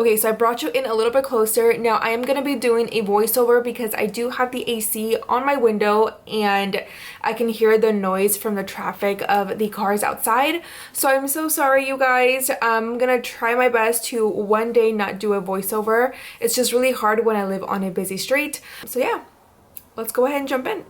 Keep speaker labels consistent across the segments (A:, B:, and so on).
A: Okay, so I brought you in a little bit closer. Now I am going to be doing a voiceover because I do have the AC on my window and I can hear the noise from the traffic of the cars outside. So I'm so sorry, you guys. I'm going to try my best to one day not do a voiceover. It's just really hard when I live on a busy street. So yeah, let's go ahead and jump in.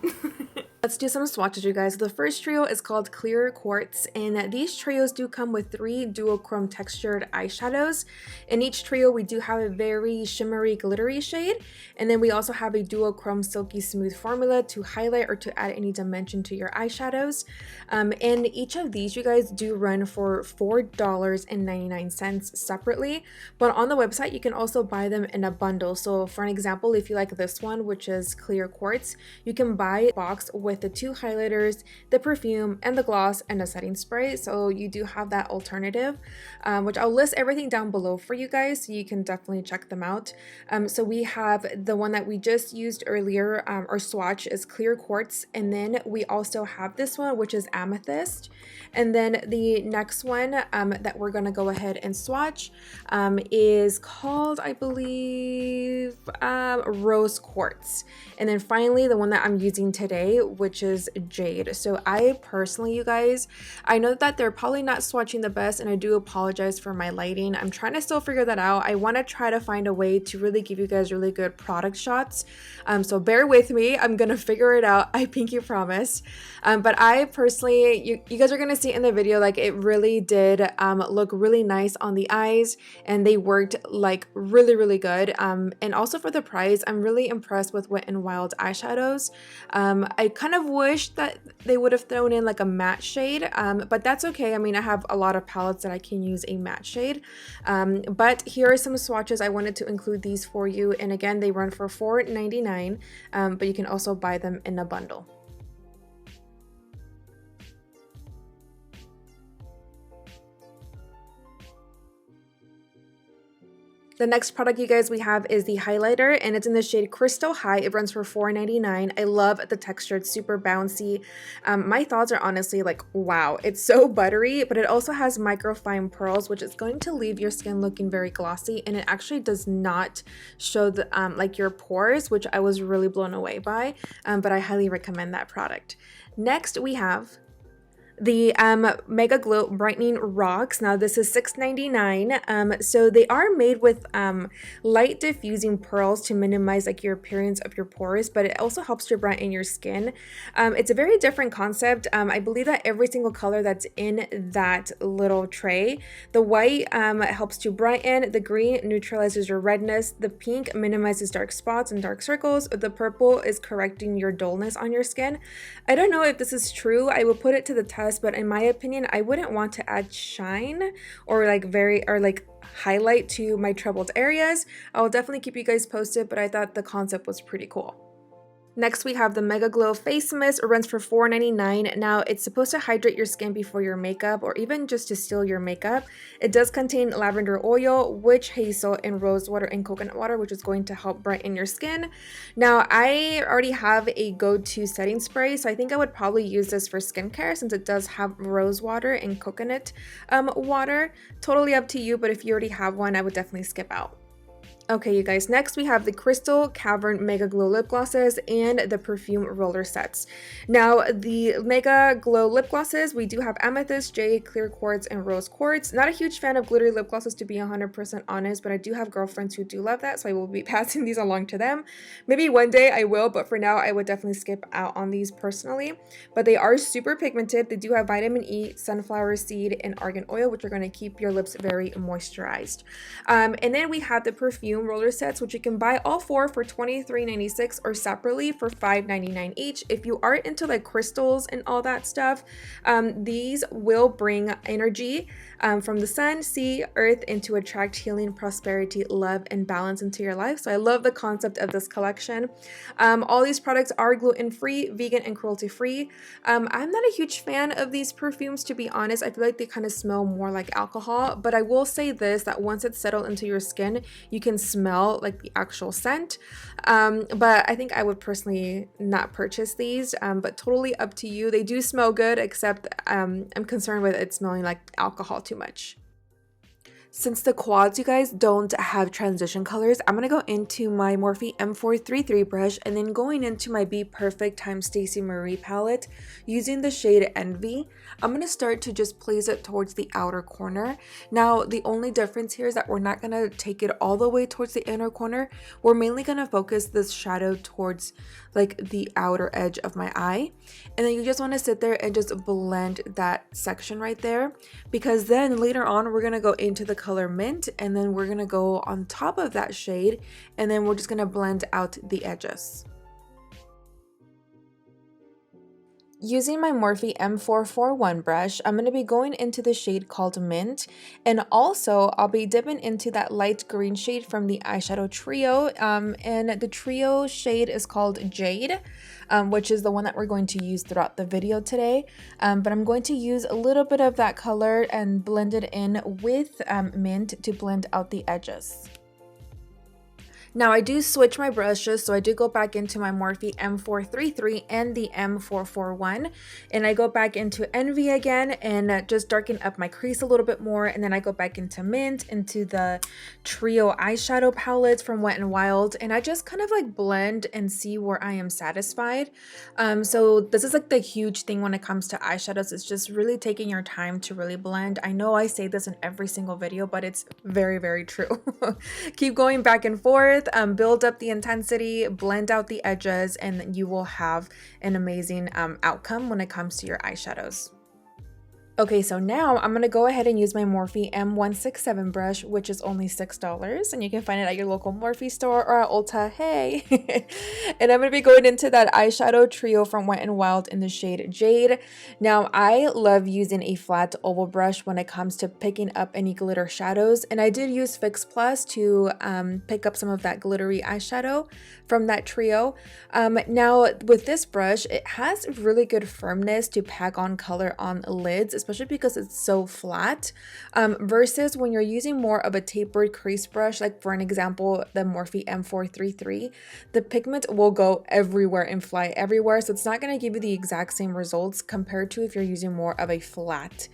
A: Let's do some swatches, you guys. The first trio is called Clear Quartz, and these trios do come with 3 duochrome textured eyeshadows. In each trio, we do have a very shimmery, glittery shade, and then we also have a duochrome silky smooth formula to highlight or to add any dimension to your eyeshadows. And each of these, you guys, do run for $4.99 separately, but on the website, you can also buy them in a bundle. So for an example, if you like this one, which is Clear Quartz, you can buy a box with the 2 highlighters, the perfume, and the gloss, and a setting spray. So you do have that alternative, which I'll list everything down below for you guys, so you can definitely check them out. So we have the one that we just used earlier, our swatch is Clear Quartz, and then we also have this one, which is Amethyst, and then the next one that we're going to go ahead and swatch is called, I believe, Rose Quartz, and then finally the one that I'm using today, which is Jade. So I personally, you guys, I know that they're probably not swatching the best, and I do apologize for my lighting. I'm trying to still figure that out. I want to try to find a way to really give you guys really good product shots. So bear with me. I'm gonna figure it out. I pinky promise. But I personally, you guys are gonna see in the video, like it really did look really nice on the eyes, and they worked like really good. And also for the price, I'm really impressed with Wet n Wild eyeshadows. I kind of wish that they would have thrown in like a matte shade, but that's okay. I mean, I have a lot of palettes that I can use a matte shade, but here are some swatches. I wanted to include these for you, and again, they run for $4.99, but you can also buy them in a bundle. The next product, you guys, we have is the highlighter, and it's in the shade Crystal High. It runs for $4.99. I love the texture. It's super bouncy. My thoughts are honestly like, wow, it's so buttery, but it also has microfine pearls, which is going to leave your skin looking very glossy, and it actually does not show the like your pores, which I was really blown away by, but I highly recommend that product. Next, we have the Mega Glow Brightening Rocks. Now this is $6.99. So they are made with light diffusing pearls to minimize like your appearance of your pores, but it also helps to brighten your skin. It's a very different concept. I believe that every single color that's in that little tray, the white helps to brighten, the green neutralizes your redness, the pink minimizes dark spots and dark circles, the purple is correcting your dullness on your skin. I don't know if this is true. I will put it to the test, but in my opinion, I wouldn't want to add shine or like highlight to my troubled areas. I'll definitely keep you guys posted, but I thought the concept was pretty cool. Next, we have the Mega Glow Face Mist. It runs for $4.99. Now, it's supposed to hydrate your skin before your makeup or even just to seal your makeup. It does contain lavender oil, witch hazel, and rose water and coconut water, which is going to help brighten your skin. Now, I already have a go-to setting spray, so I think I would probably use this for skincare since it does have rose water and coconut water. Totally up to you, but if you already have one, I would definitely skip out. Okay, you guys, next we have the Crystal Cavern Mega Glow Lip Glosses and the Perfume Roller Sets. Now, the Mega Glow Lip Glosses, we do have Amethyst, Jade, Clear Quartz, and Rose Quartz. Not a huge fan of glittery lip glosses, to be 100% honest, but I do have girlfriends who do love that, so I will be passing these along to them. Maybe one day I will, but for now, I would definitely skip out on these personally. But they are super pigmented. They do have vitamin E, sunflower seed, and argan oil, which are going to keep your lips very moisturized. And then we have the Perfume Roller Sets, which you can buy all 4 for $23.96 or separately for $5.99 each. If you are into like crystals and all that stuff, these will bring energy from the sun, sea, earth, and to attract healing, prosperity, love, and balance into your life. So I love the concept of this collection. All these products are gluten-free, vegan, and cruelty-free. I'm not a huge fan of these perfumes, to be honest. I feel like they kind of smell more like alcohol, but I will say this, that once it's settled into your skin, you can smell like the actual scent. But I think I would personally not purchase these, but totally up to you. They do smell good, except I'm concerned with it smelling like alcohol too much. Since the quads, you guys, don't have transition colors, I'm going to go into my Morphe M433 brush and then going into my Be Perfect x Stacey Marie palette using the shade Envy. I'm going to start to just place it towards the outer corner. Now, the only difference here is that we're not going to take it all the way towards the inner corner. We're mainly going to focus this shadow towards like the outer edge of my eye. And then you just want to sit there and just blend that section right there, because then later on we're going to go into the color Mint, and then we're going to go on top of that shade, and then we're just going to blend out the edges. Using my Morphe M441 brush, I'm going to be going into the shade called Mint, and also I'll be dipping into that light green shade from the eyeshadow trio, and the trio shade is called Jade, which is the one that we're going to use throughout the video today, but I'm going to use a little bit of that color and blend it in with Mint to blend out the edges. Now I do switch my brushes, so I do go back into my Morphe M433 and the M441, and I go back into Envy again and just darken up my crease a little bit more, and then I go back into Mint, into the trio eyeshadow palettes from Wet n Wild, and I just kind of like blend and see where I am satisfied. So this is like the huge thing when it comes to eyeshadows. It's just really taking your time to really blend. I know I say this in every single video, but it's very, very true. Keep going back and forth. Build up the intensity, blend out the edges, and you will have an amazing outcome when it comes to your eyeshadows. Okay, so now I'm going to go ahead and use my Morphe M167 brush, which is only $6, and you can find it at your local Morphe store or at Ulta, hey! And I'm going to be going into that eyeshadow trio from Wet n Wild in the shade Jade. Now, I love using a flat oval brush when it comes to picking up any glitter shadows, and I did use Fix Plus to pick up some of that glittery eyeshadow from that trio. Now, with this brush, it has really good firmness to pack on color on lids, especially because it's so flat, versus when you're using more of a tapered crease brush, like for an example, the Morphe M433, the pigment will go everywhere and fly everywhere, so it's not going to give you the exact same results compared to if you're using more of a flat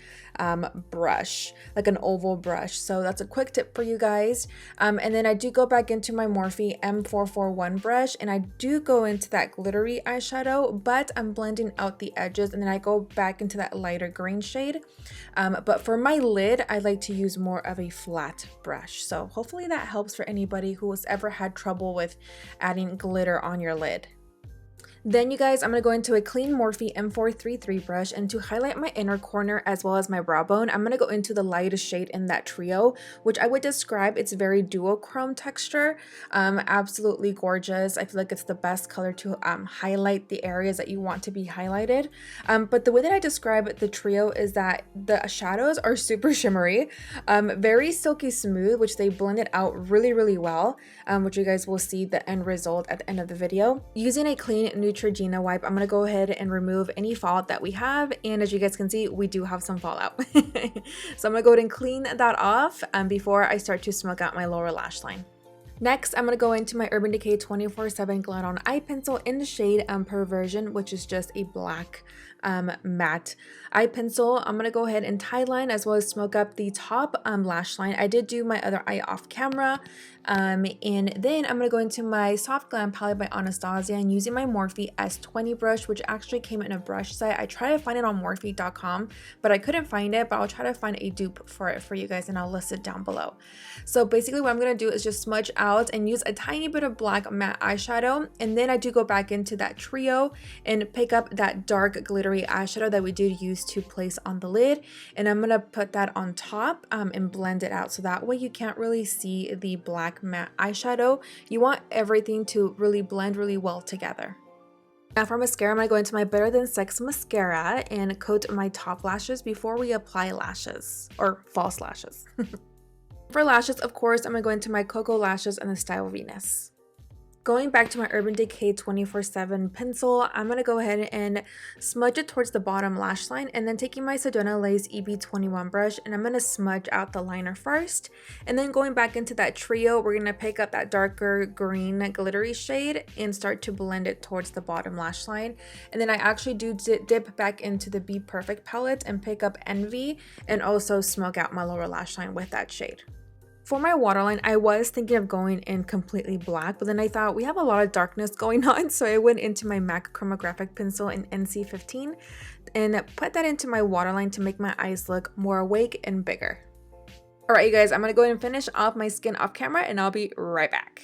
A: brush, like an oval brush. So that's a quick tip for you guys. And then I do go back into my Morphe M441 brush, and I do go into that glittery eyeshadow, but I'm blending out the edges, and then I go back into that lighter green shade. But for my lid, I like to use more of a flat brush. So hopefully that helps for anybody who has ever had trouble with adding glitter on your lid. Then you guys, I'm going to go into a clean Morphe M433 brush, and to highlight my inner corner as well as my brow bone, I'm going to go into the lightest shade in that trio, which I would describe it's very duochrome texture. Absolutely gorgeous. I feel like it's the best color to highlight the areas that you want to be highlighted. But the way that I describe the trio is that the shadows are super shimmery, very silky smooth, which they blend it out really, really well, which you guys will see the end result at the end of the video. Using a clean Neutrogena wipe, I'm going to go ahead and remove any fallout that we have, and as you guys can see, we do have some fallout. So I'm going to go ahead and clean that off before I start to smoke out my lower lash line. Next, I'm going to go into my Urban Decay 24/7 Glide On Eye Pencil in the shade Perversion, which is just a black matte eye pencil. I'm going to go ahead and tie line as well as smoke up the top lash line. I did do my other eye off camera. And then I'm going to go into my Soft Glam palette by Anastasia and using my Morphe S20 brush, which actually came in a brush set. I tried to find it on Morphe.com, but I couldn't find it, but I'll try to find a dupe for it for you guys, and I'll list it down below. So basically what I'm going to do is just smudge out and use a tiny bit of black matte eyeshadow, and then I do go back into that trio and pick up that dark glittery eyeshadow that we did use to place on the lid, and I'm going to put that on top and blend it out, so that way you can't really see the black matte eyeshadow. You want everything to really blend really well together. Now for mascara, I'm going to go into my Better Than Sex mascara and coat my top lashes before we apply lashes, or false lashes. For lashes, of course, I'm going to go into my Cocoa Lashes and the Style Venus. Going back to my Urban Decay 24/7 pencil, I'm going to go ahead and smudge it towards the bottom lash line, and then taking my Sedona Lace EB21 brush, and I'm going to smudge out the liner first. And then going back into that trio, we're going to pick up that darker green glittery shade and start to blend it towards the bottom lash line. And then I actually do dip back into the Be Perfect palette and pick up Envy and also smoke out my lower lash line with that shade. For my waterline, I was thinking of going in completely black, but then I thought we have a lot of darkness going on, so I went into my MAC chromographic pencil in NC15 and put that into my waterline to make my eyes look more awake and bigger. Alright you guys, I'm going to go ahead and finish off my skin off camera and I'll be right back.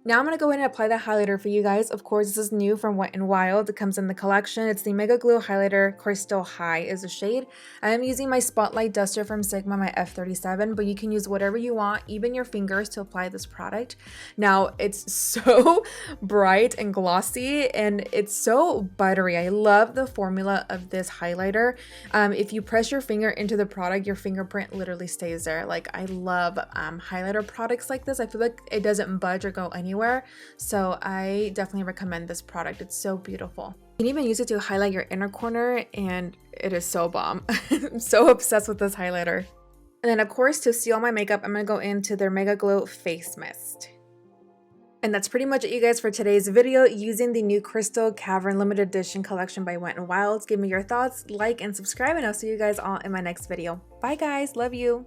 A: Now I'm going to go ahead and apply the highlighter for you guys. Of course, this is new from Wet n Wild. It comes in the collection. It's the Mega Glow Highlighter Crystal High is the shade. I am using my Spotlight Duster from Sigma, my F37, but you can use whatever you want, even your fingers, to apply this product. Now, it's so bright and glossy, and it's so buttery. I love the formula of this highlighter. If you press your finger into the product, your fingerprint literally stays there. Like, I love highlighter products like this. I feel like it doesn't budge or go anywhere. So I definitely recommend this product. It's so beautiful. You can even use it to highlight your inner corner, and it is so bomb. I'm so obsessed with this highlighter. And then of course, to seal my makeup, I'm gonna go into their Mega Glow Face Mist. And that's pretty much it, you guys, for today's video using the new Crystal Cavern limited edition collection by Wet n Wild. Give me your thoughts, like and subscribe, and I'll see you guys all in my next video. Bye guys, love you.